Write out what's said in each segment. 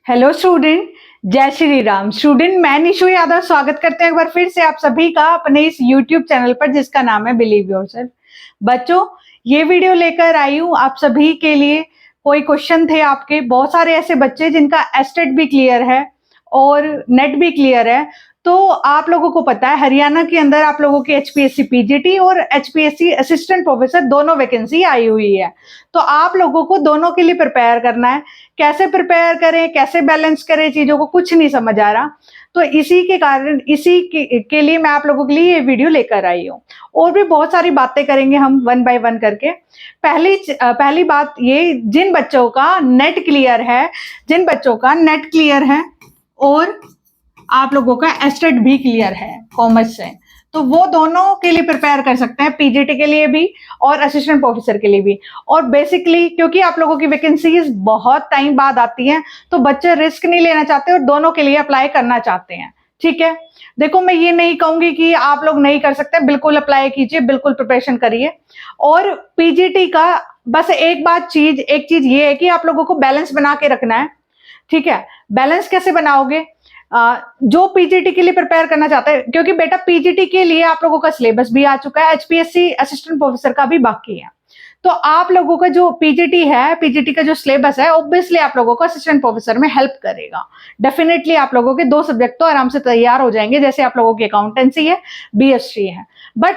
Hello student, जय Shri Ram. Student, मैं निशु यादव स्वागत करते हैं एक बार फिर से आप सभी का अपने इस यूट्यूब चैनल पर जिसका नाम है बिलीव योरसेल्फ। बच्चों, ये वीडियो लेकर आई हूँ आप सभी के लिए। कोई क्वेश्चन थे आपके, बहुत सारे ऐसे बच्चे जिनका एस्टेट भी क्लियर है और नेट भी क्लियर है। तो आप लोगों को पता है हरियाणा के अंदर आप लोगों की एचपीएससी पीजीटी और एचपीएससी असिस्टेंट प्रोफेसर दोनों वैकेंसी आई हुई है। तो आप लोगों को दोनों के लिए प्रिपेयर करना है। कैसे प्रिपेयर करें, कैसे बैलेंस करें चीजों को, कुछ नहीं समझ आ रहा। तो इसी के कारण के लिए मैं आप लोगों के लिए ये वीडियो लेकर आई हूँ। और भी बहुत सारी बातें करेंगे हम वन बाय वन करके। पहली बात ये, जिन बच्चों का नेट क्लियर है, और आप लोगों का एस्टेट भी क्लियर है कॉमर्स से, तो वो दोनों के लिए प्रिपेयर कर सकते हैं, पीजीटी के लिए भी और असिस्टेंट प्रोफेसर के लिए भी। और बेसिकली क्योंकि आप लोगों की वैकेंसीज बहुत टाइम बाद आती हैं, तो बच्चे रिस्क नहीं लेना चाहते और दोनों के लिए अप्लाई करना चाहते हैं। ठीक है, देखो मैं ये नहीं कहूंगी कि आप लोग नहीं कर सकते, बिल्कुल अप्लाई कीजिए, बिल्कुल प्रिपरेशन करिए। और पीजीटी का बस एक चीज ये है कि आप लोगों को बैलेंस बना के रखना है। ठीक है, बैलेंस कैसे बनाओगे? जो पीजीटी के लिए प्रिपेयर करना चाहता है, क्योंकि बेटा पीजीटी के लिए आप लोगों का सिलेबस भी आ चुका है, एचपीएससी असिस्टेंट प्रोफेसर का भी बाकी है। तो आप लोगों का जो पीजीटी का जो सिलेबस है, ऑब्वियसली आप लोगों को असिस्टेंट प्रोफेसर में हेल्प करेगा। डेफिनेटली आप लोगों के 2 सब्जेक्ट तो आराम से तैयार हो जाएंगे, जैसे आप लोगों की अकाउंटेंसी है, बीएससी है। बट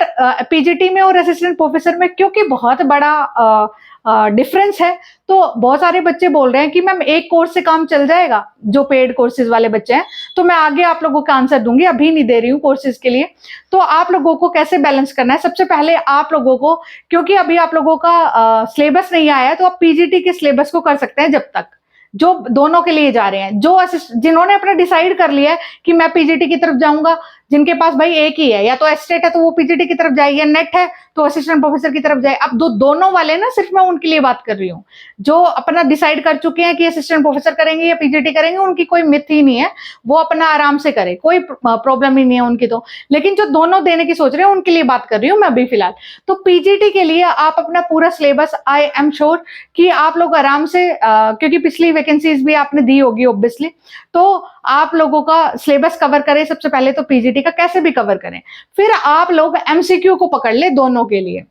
पीजीटी में और असिस्टेंट प्रोफेसर में क्योंकि बहुत बड़ा डिफरेंस है, तो बहुत सारे बच्चे बोल रहे हैं कि मैम एक कोर्स से काम चल जाएगा, जो पेड कोर्सेज वाले बच्चे हैं। तो मैं आगे आप लोगों का आंसर दूंगी, अभी नहीं दे रही हूँ कोर्सेज के लिए। तो आप लोगों को कैसे बैलेंस करना है, सबसे पहले आप लोगों को, क्योंकि अभी आप लोगों का सिलेबस नहीं आया है, तो आप पीजीटी के सिलेबस को कर सकते हैं जब तक, जो दोनों के लिए जा रहे हैं। जिन्होंने अपना डिसाइड कर लिया है कि मैं पीजीटी की तरफ जाऊंगा, जिनके पास भाई एक ही है, या तो एस्टेट है तो वो पीजीटी की तरफ जाए, या नेट है तो असिस्टेंट प्रोफेसर की तरफ जाए। अब दोनों वाले ना, सिर्फ मैं उनके लिए बात कर रही हूँ। जो अपना डिसाइड कर चुके हैं कि असिस्टेंट प्रोफेसर करेंगे या पीजीटी करेंगे, उनकी कोई मिथ ही नहीं है, वो अपना आराम से करे, कोई प्रॉब्लम ही नहीं है उनकी तो। लेकिन जो दोनों देने की सोच रहे हैं, उनके लिए बात कर रही हूँ मैं अभी फिलहाल। तो पीजीटी के लिए आप अपना पूरा सिलेबस, आई एम श्योर कि आप लोग आराम से, क्योंकि पिछली वैकेंसीज भी आपने दी होगी ऑब्वियसली, तो आप लोगों का सिलेबस कवर करें सबसे पहले, तो पीजीटी का कैसे भी कवर करें। फिर आप लोग एमसीक्यू को पकड़ ले दोनों के लिए।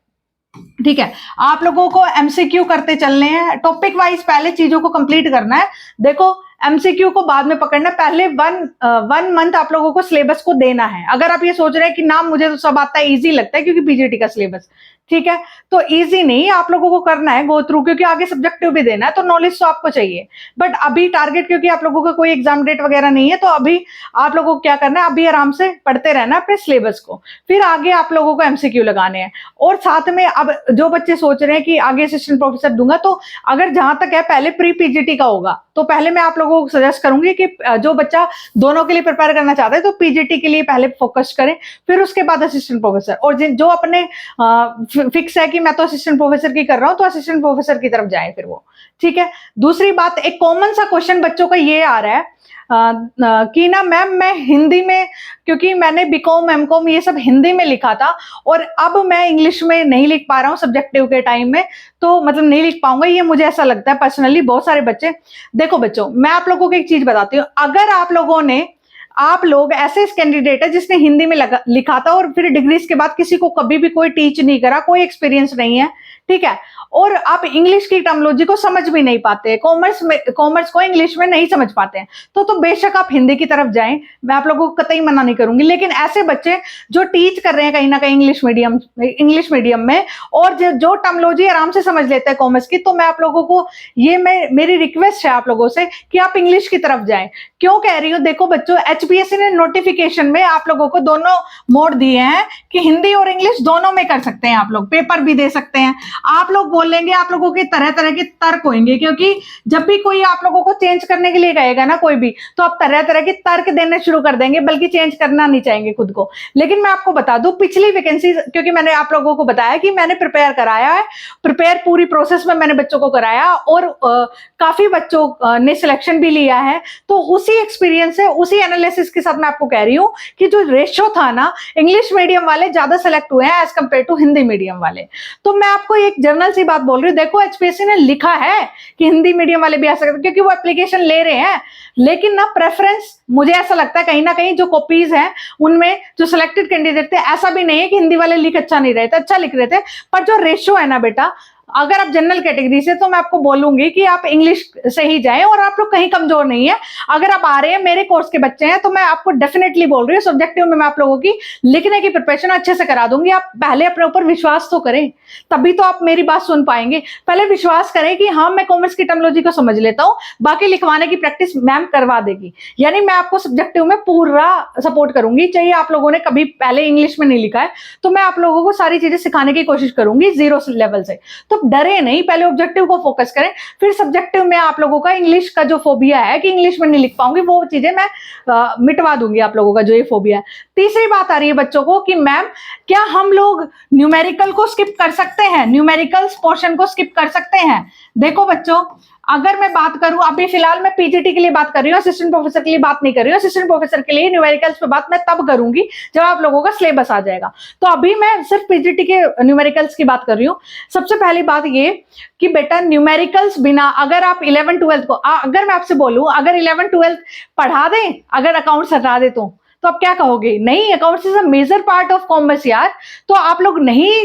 ठीक है, आप लोगों को एमसीक्यू करते चलने हैं, टॉपिक वाइज पहले चीजों को कंप्लीट करना है। देखो, एमसीक्यू को बाद में पकड़ना, पहले वन मंथ आप लोगों को सिलेबस को देना है। अगर आप ये सोच रहे हैं कि नाम मुझे तो सब आता है, इजी लगता है क्योंकि पीजीटी का सिलेबस, ठीक है, तो इजी नहीं, आप लोगों को करना है गो थ्रू, क्योंकि आगे सब्जेक्टिव भी देना है, तो नॉलेज तो आपको चाहिए। बट अभी टारगेट, क्योंकि आप लोगों का कोई एग्जाम डेट वगैरह नहीं है, तो अभी आप लोगों को क्या करना है, अभी आराम से पढ़ते रहना अपने सिलेबस को, फिर आगे आप लोगों को एमसीक्यू लगाने हैं। और साथ में अब जो बच्चे सोच रहे हैं कि आगे असिस्टेंट प्रोफेसर दूंगा, तो अगर जहां तक है पहले प्री पीजीटी का होगा, तो पहले मैं आप लोगों को सजेस्ट करूंगी कि जो बच्चा दोनों के लिए प्रिपेयर करना चाहता है, तो पीजीटी के लिए पहले फोकस करें, फिर उसके बाद असिस्टेंट प्रोफेसर। और जो अपने फिक्स है कि मैं तो असिस्टेंट प्रोफेसर की कर रहा हूं, तो असिस्टेंट प्रोफेसर की तरफ जाए फिर वो। ठीक है, दूसरी बात, एक कॉमन सा क्वेश्चन बच्चों का ये आ रहा है कि ना मैम, मैं हिंदी में, क्योंकि मैंने बीकॉम एमकॉम ये सब हिंदी में लिखा था, और अब मैं इंग्लिश में नहीं लिख पा रहा हूँ सब्जेक्टिव के टाइम में, तो मतलब नहीं लिख पाऊंगा, ये मुझे ऐसा लगता है पर्सनली। बहुत सारे बच्चे, देखो बच्चों, मैं आप लोगों को एक चीज बताती हूँ। अगर आप लोग ऐसे कैंडिडेट है जिसने हिंदी में लिखा था, और फिर डिग्रीज के बाद किसी को कभी भी कोई टीच नहीं करा, कोई एक्सपीरियंस नहीं है, ठीक है, और आप इंग्लिश की टर्मिनोलॉजी को समझ भी नहीं पाते, कॉमर्स को इंग्लिश में नहीं समझ पाते हैं, तो बेशक आप हिंदी की तरफ जाएं, मैं आप लोगों को कतई मना नहीं करूंगी। लेकिन ऐसे बच्चे जो टीच कर रहे हैं कहीं ना कहीं इंग्लिश मीडियम में, और जो टर्मिनोलॉजी आराम से समझ लेते हैं कॉमर्स की, तो मैं आप लोगों को मेरी रिक्वेस्ट है आप लोगों से कि आप इंग्लिश की तरफ जाएं। क्यों कह रही हूँ? देखो बच्चों, एचपीएससी ने नोटिफिकेशन में आप लोगों को दोनों मोड दिए हैं कि हिंदी और इंग्लिश दोनों में कर सकते हैं, आप लोग पेपर भी दे सकते हैं। आप लोग बोलेंगे, आप लोगों के तरह तरह के तर्क होंगे, क्योंकि जब भी कोई आप लोगों को चेंज करने के लिए कहेगा ना कोई भी, तो आप तरह तरह के तर्क देने शुरू कर देंगे, बल्कि चेंज करना नहीं चाहेंगे खुद को। लेकिन मैं आपको बता दूं, पिछली वैकेंसी, क्योंकि मैंने आप लोगों को बताया कि मैंने प्रिपेयर कराया है, प्रिपेयर पूरी प्रोसेस में मैंने बच्चों को कराया, और काफी बच्चों ने सिलेक्शन भी लिया है, तो उसी एक्सपीरियंस है, उसी एनालिसिस के साथ मैं आपको कह रही हूँ कि जो रेशियो था ना, इंग्लिश मीडियम वाले ज्यादा सेलेक्ट हुए हैं as compare to Hindi medium वाले। तो मैं आपको एक जनरल सी बात बोल रही हूँ, देखो एचपीएससी ने लिखा है कि हिंदी मीडियम वाले भी आ सकते हैं क्योंकि वो एप्लीकेशन ले रहे हैं, लेकिन ना प्रेफरेंस मुझे ऐसा लगता है कहीं ना कहीं जो कॉपीज हैं उनमें जो सिलेक्टेड कैंडिडेट थे, ऐसा भी नहीं है कि हिंदी वाले लिख अच्छा नहीं रहे थे, अच्छा लिख रहे थे, पर जो रेशियो है ना बेटा, अगर आप जनरल कैटेगरी से, तो मैं आपको बोलूंगी कि आप इंग्लिश से ही जाएं, और आप लोग कहीं कमजोर नहीं है। अगर आप आ रहे हैं, मेरे कोर्स के बच्चे हैं, तो मैं आपको डेफिनेटली बोल रही हूँ सब्जेक्टिव में मैं आप लोगों की लिखने की प्रिपरेशन अच्छे से करा दूंगी। आप पहले अपने ऊपर विश्वास तो करें, तभी तो आप मेरी बात सुन पाएंगे। पहले विश्वास करें कि हाँ मैं कॉमर्स की टर्मिनोलॉजी को समझ लेता हूँ, बाकी लिखवाने की प्रैक्टिस मैम करवा देगी। यानी मैं आपको सब्जेक्टिव में पूरा सपोर्ट करूंगी, चाहिए आप लोगों ने कभी पहले इंग्लिश में नहीं लिखा है तो मैं आप लोगों को सारी चीजें सिखाने की कोशिश करूंगी जीरो लेवल से। तो डरे नहीं, पहले ऑब्जेक्टिव को फोकस करें, फिर सब्जेक्टिव में आप लोगों का इंग्लिश का जो फोबिया है कि इंग्लिश में नहीं लिख पाऊंगी, वो चीजें मैं मिटवा दूंगी आप लोगों का जो ये फोबिया है। तीसरी बात आ रही है बच्चों को कि मैम क्या हम लोग न्यूमेरिकल को स्किप कर सकते हैं, न्यूमेरिकल्स पोर्शन को स्किप कर सकते हैं? देखो बच्चों, अगर मैं बात करूं, अभी फिलहाल मैं पीजीटी के लिए बात कर रही हूँ, असिस्टेंट प्रोफेसर के लिए बात नहीं कर रही हूँ। असिस्टेंट प्रोफेसर के लिए न्यूमेरिकल्स पे बात मैं तब करूंगी जब आप लोगों का सिलेबस आ जाएगा। तो अभी मैं सिर्फ पीजीटी के न्यूमेरिकल्स की बात कर रही हूँ। सबसे पहली बात ये कि बेटा न्यूमेरिकल्स बिना, अगर आप 11-12 को, अगर मैं आपसे बोलूं अगर 11-12 पढ़ा दें, अगर अकाउंट्स हटा दे तो आप क्या कहोगे? नहीं, accounts is a major part of commerce यार, तो आप लोग नहीं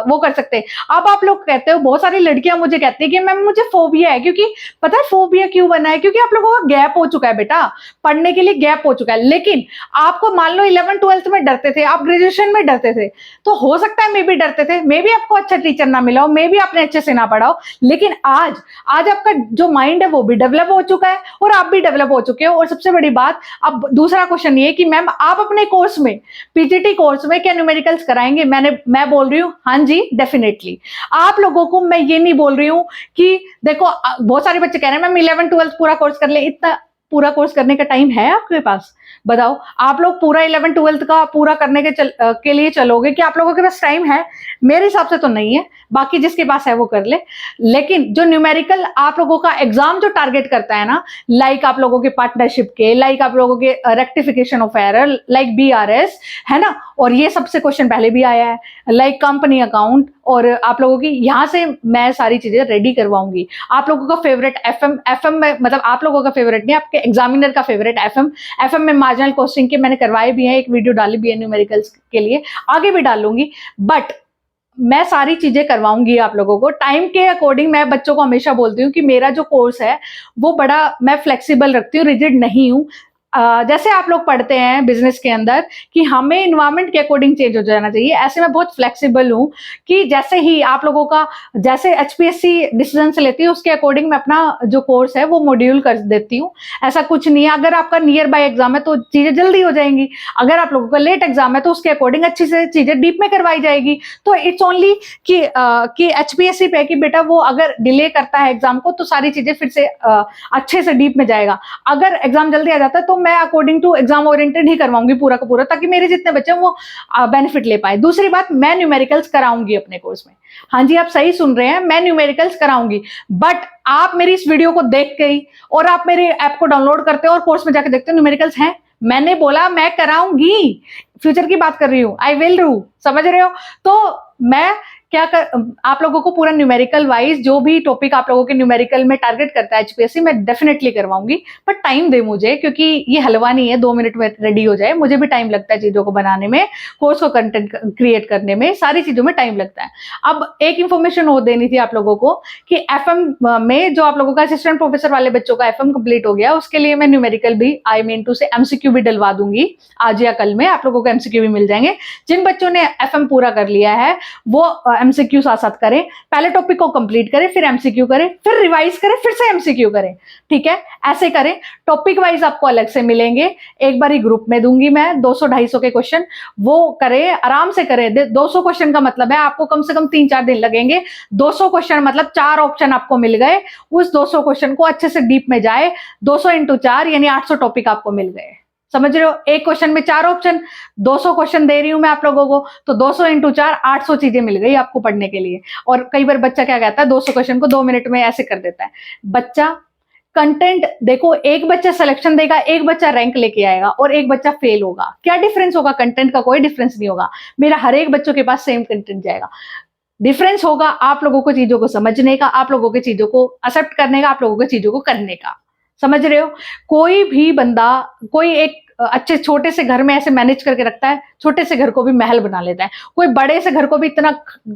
वो कर सकते। अब आप लोग कहते हो, बहुत सारी लड़कियां मुझे कहती है कि मैम मुझे फोबिया है, क्योंकि पता है फोबिया क्यों बना है? क्योंकि आप लोगों का गैप हो चुका है बेटा, पढ़ने के लिए गैप हो चुका है। लेकिन आपको मान लो 11-12 में डरते थे, आप ग्रेजुएशन में डरते थे, तो हो सकता है मे भी डरते थे, मे भी आपको अच्छा टीचर ना मिला हो, मे भी आपने अच्छे से ना पढ़ा हो, लेकिन आज आपका जो माइंड है वो भी डेवलप हो चुका है और आप भी डेवलप हो चुके हो। और सबसे बड़ी बात, अब दूसरा क्वेश्चन ये कि मैम आप अपने कोर्स में, पीजीटी कोर्स में क्या न्यूमेरिकल्स कराएंगे? मैं बोल रही हूँ हाँ जी, डेफिनेटली। आप लोगों को मैं ये नहीं बोल रही हूँ कि देखो, बहुत सारे बच्चे कह रहे हैं मैम 11-12 पूरा कोर्स कर ले। इतना पूरा कोर्स करने का टाइम है आपके पास? बताओ, आप लोग पूरा 11-12 का पूरा करने के लिए चलोगे कि आप लोगों के पास टाइम है? मेरे हिसाब से तो नहीं है, बाकी जिसके पास है वो कर ले। लेकिन जो न्यूमेरिकल आप लोगों का एग्जाम जो टारगेट करता है ना, लाइक आप लोगों के पार्टनरशिप के, लाइक आप लोगों के rectification of error, like BRS, है ना, और ये सबसे क्वेश्चन पहले भी आया है, लाइक कंपनी अकाउंट, और आप लोगों की यहां से मैं सारी चीजें रेडी करवाऊंगी। आप लोगों का फेवरेट एफएम में, मतलब आप लोगों का फेवरेट नहीं, आपके एग्जामिनर का फेवरेट एफएम में मार्जिनल कॉस्टिंग के मैंने करवाए भी हैं, एक वीडियो डाली भी है न्यूमेरिकल्स के लिए, आगे भी डालूंगी। बट मैं सारी चीजें करवाऊंगी आप लोगों को टाइम के अकॉर्डिंग। मैं बच्चों को हमेशा बोलती हूँ कि मेरा जो कोर्स है वो बड़ा मैं फ्लेक्सिबल रखती हूँ, रिजिड नहीं हूँ। जैसे आप लोग पढ़ते हैं बिजनेस के अंदर कि हमें इन्वायरमेंट के अकॉर्डिंग चेंज हो जाना चाहिए, ऐसे मैं बहुत फ्लेक्सिबल हूँ कि जैसे ही आप लोगों का, जैसे एचपीएससी डिसीजन से लेती है उसके अकॉर्डिंग मैं अपना जो कोर्स है वो मॉड्यूल कर देती हूँ। ऐसा कुछ नहीं है, अगर आपका नियर बाय एग्जाम है तो चीजें जल्दी हो जाएंगी, अगर आप लोगों का लेट एग्जाम है तो उसके अकॉर्डिंग अच्छी से चीजें डीप में करवाई जाएगी। तो इट्स ओनली कि एचपीएससी पे कि बेटा वो अगर डिले करता है एग्जाम को तो सारी चीजें फिर से अच्छे से डीप में जाएगा। अगर एग्जाम जल्दी आ जाता है तो मैं अकॉर्डिंग टू एग्जाम ओरिएंटेड ही करवाऊंगी पूरा का पूरा, ताकि मेरे जितने बच्चे वो बेनिफिट ले पाए। दूसरी बात, मैं न्यूमेरिकल्स कराऊंगी अपने कोर्स में। हाँ जी, आप सही सुन रहे हैं, मैं न्यूमेरिकल्स कराऊंगी। बट आप मेरी इस वीडियो को देख गई और आप मेरे ऐप को डाउनलोड करते हो और कोर्स में जाकर देखते हो न्यूमेरिकल्स हैं, मैंने बोला मैं कराऊंगी, फ्यूचर की बात कर रही हूँ, आई विल डू, समझ रहे हो? तो मैं क्या आप लोगों को पूरा न्यूमेरिकल वाइज जो भी टॉपिक आप लोगों के न्यूमेरिकल में टारगेट करता है एचपीएससी, मैं डेफिनेटली करवाऊंगी। पर टाइम दे मुझे, क्योंकि ये हलवा नहीं है 2 मिनट में रेडी हो जाए, मुझे भी टाइम लगता है चीजों को बनाने में, कोर्स को कंटेंट क्रिएट करने में, सारी चीजों में टाइम लगता है। अब एक इंफॉर्मेशन और देनी थी आप लोगों को कि एफएम में जो आप लोगों का असिस्टेंट प्रोफेसर वाले बच्चों का एफएम कंप्लीट हो गया, उसके लिए मैं न्यूमेरिकल भी आई मीन टू से एमसीक्यू भी डलवा दूंगी। आज या कल में आप लोगों को एमसीक्यू भी मिल जाएंगे। जिन बच्चों ने एफएम पूरा कर लिया है वो एमसीक्यू साथ साथ करें, पहले टॉपिक को कंप्लीट करें, फिर एमसीक्यू करें, फिर रिवाइज करें, फिर से एमसीक्यू करें, ठीक है? ऐसे करें। टॉपिक वाइज आपको अलग से मिलेंगे, एक बार ही ग्रुप में दूंगी मैं 200-250 के क्वेश्चन, वो करें, आराम से करें। 200 क्वेश्चन का मतलब है आपको कम से कम 3-4 दिन लगेंगे। 200 क्वेश्चन मतलब 4 ऑप्शन आपको मिल गए, उस 200 क्वेश्चन को अच्छे से डीप में जाए, 200 × 4 यानी 800 टॉपिक आपको मिल गए। समझ रहे हो? एक क्वेश्चन में 4 ऑप्शन, 200 क्वेश्चन दे रही हूं मैं आप लोगों को, तो 200 × 4 800 चीजें मिल गई आपको पढ़ने के लिए। और कई बार बच्चा क्या कहता है, 200 क्वेश्चन को 2 मिनट में ऐसे कर देता है। बच्चा कंटेंट देखो, एक बच्चा सिलेक्शन देगा, एक बच्चा रैंक लेके आएगा और एक बच्चा फेल होगा। क्या डिफरेंस होगा? कंटेंट का कोई डिफरेंस नहीं होगा। मेरा हर एक बच्चों के पास सेम कंटेंट जाएगा। डिफरेंस होगा आप लोगों को चीजों को समझने का, आप लोगों के चीजों को एक्सेप्ट करने का, आप लोगों के चीजों को करने का। समझ रहे हो? कोई भी बंदा कोई एक अच्छे छोटे से घर में ऐसे मैनेज करके रखता है, छोटे से घर को भी महल बना लेता है। कोई बड़े से घर को भी इतना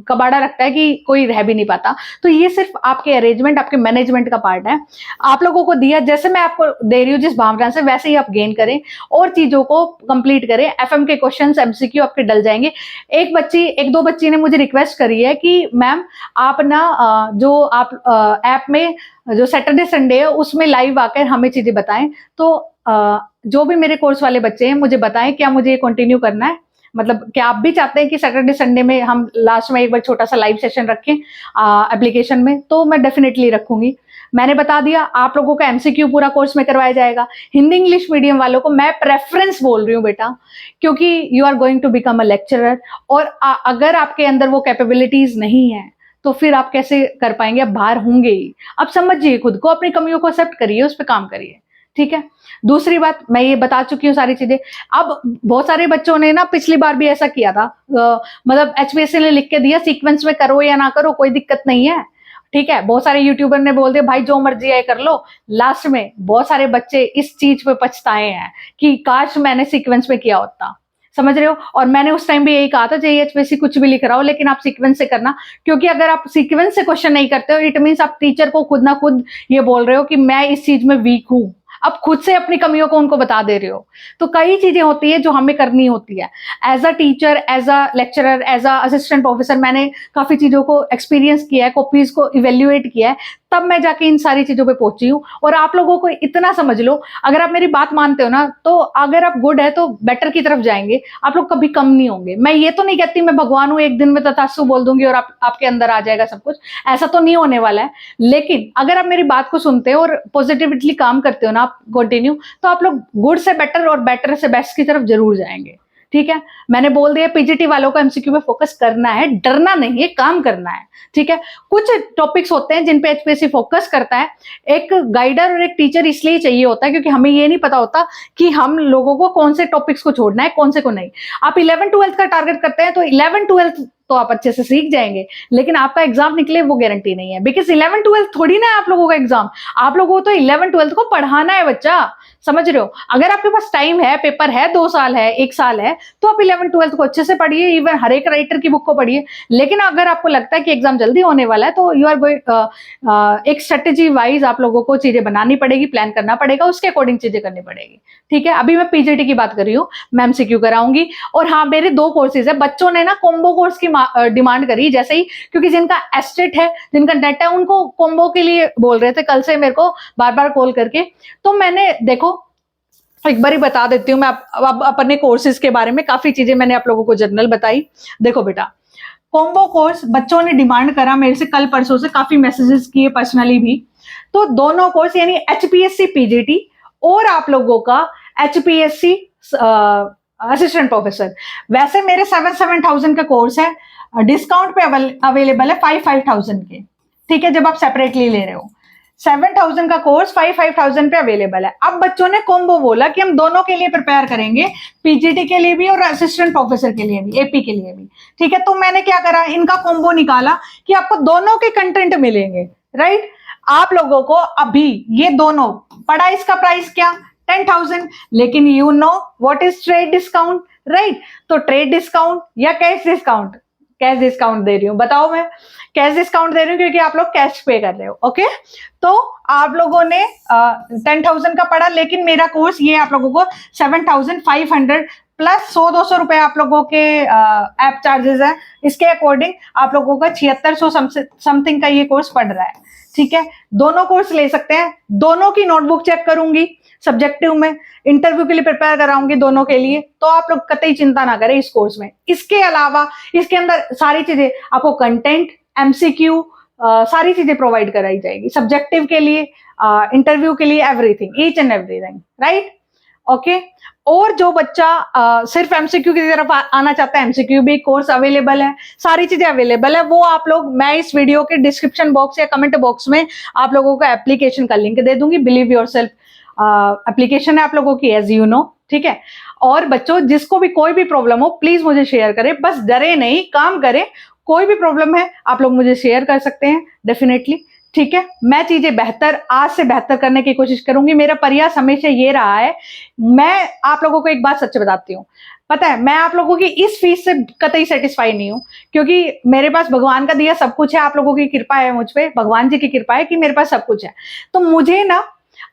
कबाड़ा रखता है कि कोई रह भी नहीं पाता। तो ये सिर्फ आपके अरेंजमेंट, आपके मैनेजमेंट का पार्ट है। आप लोगों को दिया, जैसे मैं आपको दे रही हूँ जिस भावना से, वैसे ही आप गेन करें और चीजों को कंप्लीट करें। एफएम के क्वेश्चंस, एमसीक्यू आपके डल जाएंगे। एक दो बच्ची ने मुझे रिक्वेस्ट करी है कि मैम आप ना जो आप ऐप में जो सैटरडे संडे है उसमें लाइव आकर हमें चीजें बताएं। तो जो भी मेरे कोर्स वाले बच्चे हैं मुझे बताएं, क्या मुझे ये कंटिन्यू करना है? मतलब क्या आप भी चाहते हैं कि सैटरडे संडे में हम लास्ट में एक बार छोटा सा लाइव सेशन रखें एप्लीकेशन में? तो मैं डेफिनेटली रखूंगी। मैंने बता दिया, आप लोगों का एमसीक्यू पूरा कोर्स में करवाया जाएगा। हिंदी इंग्लिश मीडियम वालों को मैं प्रेफरेंस बोल रही हूँ बेटा, क्योंकि you are going to become a lecturer. और अगर आपके अंदर वो कैपेबिलिटीज नहीं है तो फिर आप कैसे कर पाएंगे? आप बाहर होंगे ही। आप समझिए खुद को, अपनी कमियों को एक्सेप्ट करिए, उस पर काम करिए। ठीक है। दूसरी बात, मैं ये बता चुकी हूँ सारी चीजें। अब बहुत सारे बच्चों ने ना पिछली बार भी ऐसा किया था, मतलब एचपीएससी ने लिख के दिया सीक्वेंस में करो या ना करो कोई दिक्कत नहीं है। ठीक है, बहुत सारे यूट्यूबर ने बोल दिया भाई जो मर्जी है कर लो। लास्ट में बहुत सारे बच्चे इस चीज पे पछताए हैं कि काश मैंने सीक्वेंस में किया होता। समझ रहे हो? और मैंने उस टाइम भी यही कहा था, जेईई एचपीएससी कुछ भी लिख रहा हो लेकिन आप सीक्वेंस से करना, क्योंकि अगर आप सीक्वेंस से क्वेश्चन नहीं करते हो इट मीन्स आप टीचर को खुद ना खुद ये बोल रहे हो कि मैं इस चीज में वीक हूं। अब खुद से अपनी कमियों को उनको बता दे रहे हो। तो कई चीजें होती है जो हमें करनी होती है as a teacher, as a lecturer, as a assistant professor. मैंने काफी चीजों को एक्सपीरियंस किया है, कॉपीज को इवेल्युएट किया है, तब मैं जाके इन सारी चीजों पे पहुंची हूँ। और आप लोगों को इतना समझ लो, अगर आप मेरी बात मानते हो ना, तो अगर आप गुड है तो बेटर की तरफ जाएंगे। आप लोग कभी कम नहीं होंगे। मैं ये तो नहीं कहती मैं भगवान हूं, एक दिन में तथास्तु बोल दूंगी और आपके अंदर आ जाएगा सब कुछ, ऐसा तो नहीं होने वाला है। लेकिन अगर आप मेरी बात को सुनते हो और पॉजिटिवली काम करते हो ना आप कंटिन्यू, तो आप लोग गुड से बेटर और बेटर से बेस्ट की तरफ जरूर जाएंगे। ठीक है, मैंने बोल दिया पीजीटी वालों को एमसीक्यू पे फोकस करना है, डरना नहीं है, काम करना है। ठीक है, कुछ टॉपिक्स होते हैं जिन पे एचपीएससी फोकस करता है। एक गाइडर और एक टीचर इसलिए चाहिए होता है क्योंकि हमें ये नहीं पता होता कि हम लोगों को कौन से टॉपिक्स को छोड़ना है, कौन से को नहीं। आप 11-12 का टारगेट करते हैं तो 11-12 तो आप अच्छे से सीख जाएंगे, लेकिन आपका एग्जाम निकले वो गारंटी नहीं है। बिकॉज 11-12 थोड़ी ना है आप लोगों का एग्जाम। आप लोगों को तो 11-12 को पढ़ाना है बच्चा। समझ रहे हो? अगर आपके पास टाइम है, पेपर है, 2 साल है, 1 साल है, तो आप 11-12 को अच्छे से पढ़िए, इवन हर एक राइटर की बुक को पढ़िए। लेकिन अगर आपको लगता है कि एग्जाम जल्दी होने वाला है तो यू आर गोइंग एक स्ट्रेटेजी वाइज आप लोगों को चीजें बनानी पड़ेगी, प्लान करना पड़ेगा, उसके अकॉर्डिंग चीजें करनी पड़ेगी। ठीक है, अभी मैं पीजीटी की बात कर रही हूँ, मैं एमसीक्यू कराऊंगी। और हाँ, मेरे 2 कोर्सेज है। बच्चों ने ना कॉम्बो कोर्स की डिमांड करी जैसे ही, क्योंकि जिनका एस्टेट है, जिनका नेट है, उनको कॉम्बो के लिए बोल रहे थे कल से मेरे को बार बार कॉल करके। तो मैंने देखो एक बार ही बता देती हूँ मैं अब अपने कोर्सेज के बारे में। काफी चीजें मैंने आप लोगों को जनरल बताई। देखो बेटा, कॉम्बो कोर्स बच्चों ने डिमांड करा मेरे से कल परसों से, काफी मैसेजेस किए पर्सनली भी। तो दोनों कोर्स यानी एचपीएससी पीजीटी और आप लोगों का एचपीएससी असिस्टेंट प्रोफेसर, वैसे मेरे 7,000 का कोर्स है, डिस्काउंट पे अवेलेबल है 5,000 के। ठीक है, जब आप सेपरेटली ले रहे हो 7,000 का कोर्स 5,000 पे अवेलेबल है। अब बच्चों ने कॉम्बो बोला कि हम दोनों के लिए प्रिपेयर करेंगे, पीजीटी के लिए भी और असिस्टेंट प्रोफेसर के लिए भी, एपी के लिए भी। ठीक है, तो मैंने क्या करा, इनका कॉम्बो निकाला कि आपको दोनों के कंटेंट मिलेंगे। राइट, आप लोगों को अभी ये दोनों पड़ा, इसका प्राइस क्या 10,000, लेकिन you know what is trade discount, right? तो ट्रेड डिस्काउंट या कैश डिस्काउंट, कैश डिस्काउंट दे रही हूँ, बताओ मैं कैश डिस्काउंट दे रही हूँ क्योंकि आप लोग कैश पे कर रहे हो। ओके, तो आप लोगों ने 10,000 का पड़ा, लेकिन मेरा कोर्स ये आप लोगों को 7,500 प्लस 100-200 रुपए आप लोगों के ऐप चार्जेस है। इसके अकॉर्डिंग आप लोगों का 7600 समथिंग का ये कोर्स पड़ रहा है। ठीक है, दोनों कोर्स ले सकते हैं। दोनों की नोटबुक चेक करूंगी, सब्जेक्टिव में इंटरव्यू के लिए प्रिपेयर कराऊंगी दोनों के लिए, तो आप लोग कतई चिंता ना करें इस कोर्स में। इसके अलावा इसके अंदर सारी चीजें आपको, कंटेंट, एमसीक्यू, सारी चीजें प्रोवाइड कराई जाएगी, सब्जेक्टिव के लिए, इंटरव्यू के लिए, everything, each and everything. Right, okay. और जो बच्चा सिर्फ एमसीक्यू की तरफ आना चाहता है, एमसीक्यू भी कोर्स अवेलेबल है, सारी चीजें अवेलेबल है। वो आप लोग, मैं इस वीडियो के डिस्क्रिप्शन बॉक्स या कमेंट बॉक्स में आप लोगों को एप्लीकेशन का लिंक दे दूंगी। बिलीव योरसेल्फ एप्लीकेशन है आप लोगों की, एज यू नो। ठीक है, और बच्चों जिसको भी कोई भी प्रॉब्लम हो प्लीज मुझे शेयर करें, बस डरे नहीं, काम करें, कोई भी प्रॉब्लम है आप लोग मुझे शेयर कर सकते हैं डेफिनेटली, ठीक है। मैं चीजें बेहतर, आज से बेहतर करने की कोशिश करूंगी। मेरा प्रयास हमेशा ये रहा है। मैं आप लोगों को एक बात सच बताती हूँ, पता है मैं आप लोगों की इस फीस से कतई सेटिस्फाई नहीं हूँ, क्योंकि मेरे पास भगवान का दिया सब कुछ है, आप लोगों की कृपा है मुझ पे, भगवान जी की कृपा है कि मेरे पास सब कुछ है। तो मुझे ना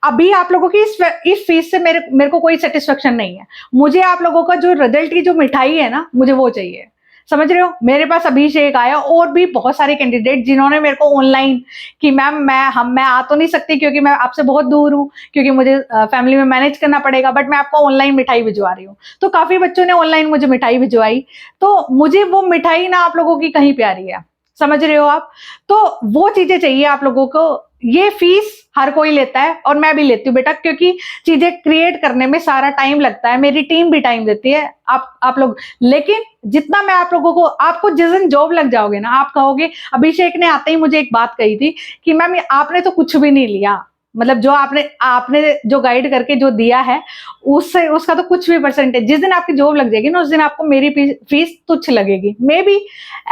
अभी आप लोगों की इस फीस से मेरे को कोई सेटिस्फेक्शन नहीं है। मुझे आप लोगों का जो रिजल्ट की जो मिठाई है ना, मुझे वो चाहिए, समझ रहे हो। मेरे पास अभिषेक आया और भी बहुत सारे कैंडिडेट जिन्होंने मेरे को ऑनलाइन कि मैम मैं आ तो नहीं सकती क्योंकि मैं आपसे बहुत दूर हूँ, क्योंकि मुझे फैमिली में मैनेज करना पड़ेगा, बट मैं आपको ऑनलाइन मिठाई भिजवा रही हूँ। तो काफी बच्चों ने ऑनलाइन मुझे मिठाई भिजवाई, तो मुझे वो मिठाई ना आप लोगों की कहीं प्यारी है, समझ रहे हो आप। तो वो चीजें चाहिए आप लोगों को। ये फीस हर कोई लेता है और मैं भी लेती हूँ बेटा, क्योंकि चीजें क्रिएट करने में सारा टाइम लगता है, मेरी टीम भी टाइम देती है, आप लोग। लेकिन जितना मैं आप लोगों को, आपको जिस दिन जॉब लग जाओगे ना, आप कहोगे, अभिषेक ने आते ही मुझे एक बात कही थी कि मैम आपने तो कुछ भी नहीं लिया, मतलब जो आपने जो गाइड करके जो दिया है उससे उसका तो कुछ भी परसेंटेज, जिस दिन आपकी जॉब लग जाएगी ना उस दिन आपको मेरी फीस तुच्छ लगेगी। May be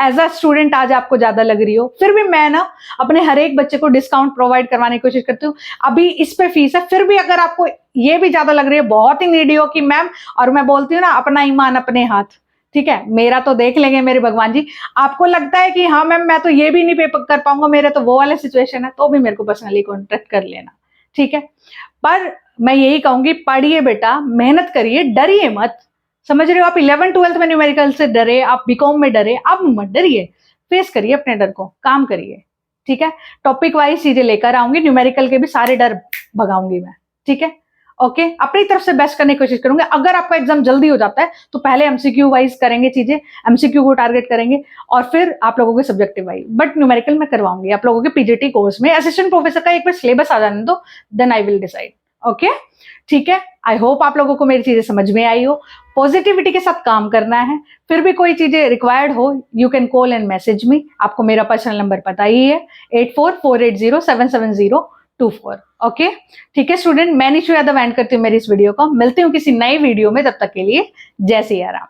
as a student आज आपको ज्यादा लग रही हो, फिर भी मैं ना अपने हर एक बच्चे को डिस्काउंट प्रोवाइड करवाने की कोशिश करती हूँ। अभी इस पे फीस है, फिर भी अगर आपको ये भी ज्यादा लग रही है, बहुत ही नीडी हो कि मैम, और मैं बोलती हूँ ना अपना ईमान अपने हाथ, ठीक है, मेरा तो देख लेंगे मेरे भगवान जी। आपको लगता है कि हाँ मैम मैं तो ये भी नहीं पे कर पाऊंगा, मेरे तो वो वाले सिचुएशन है, तो भी मेरे को पर्सनली कॉन्टेक्ट कर लेना, ठीक है। पर मैं यही कहूंगी, पढ़िए बेटा, मेहनत करिए, डरिए मत, समझ रहे हो। आप 11th-12th में न्यूमेरिकल से डरे, आप बीकॉम में डरे, आप मत डरिए, फेस करिए अपने डर को, काम करिए, ठीक है। टॉपिक वाइज चीजें लेकर आऊंगी, न्यूमेरिकल के भी सारे डर भगाऊंगी मैं, ठीक है। ओके, अपनी तरफ से बेस्ट करने की कोशिश करूंगी। अगर आपका एग्जाम जल्दी हो जाता है तो पहले एमसीक्यू वाइज करेंगे चीजें, एमसीक्यू को टारगेट करेंगे, और फिर आप लोगों के सब्जेक्टिव वाइज। बट न्यूमेरिकल में करवाऊंगी आप लोगों के पीजीटी कोर्स में, असिस्टेंट प्रोफेसर का एक बार सिलेबस आ जाने दो, then I will decide. Okay, ठीक है। आई होप आप लोगों को मेरी चीजें समझ में आई हो। पॉजिटिविटी के साथ काम करना है। फिर भी कोई चीजें रिक्वायर्ड हो, you can call and message me. आपको मेरा पर्सनल नंबर पता ही है, 8448077024। ओके, ठीक है स्टूडेंट, मैं निशु यादव एंड करती हूँ मेरी इस वीडियो को। मिलती हूँ किसी नई वीडियो में, तब तक के लिए जय सिया राम।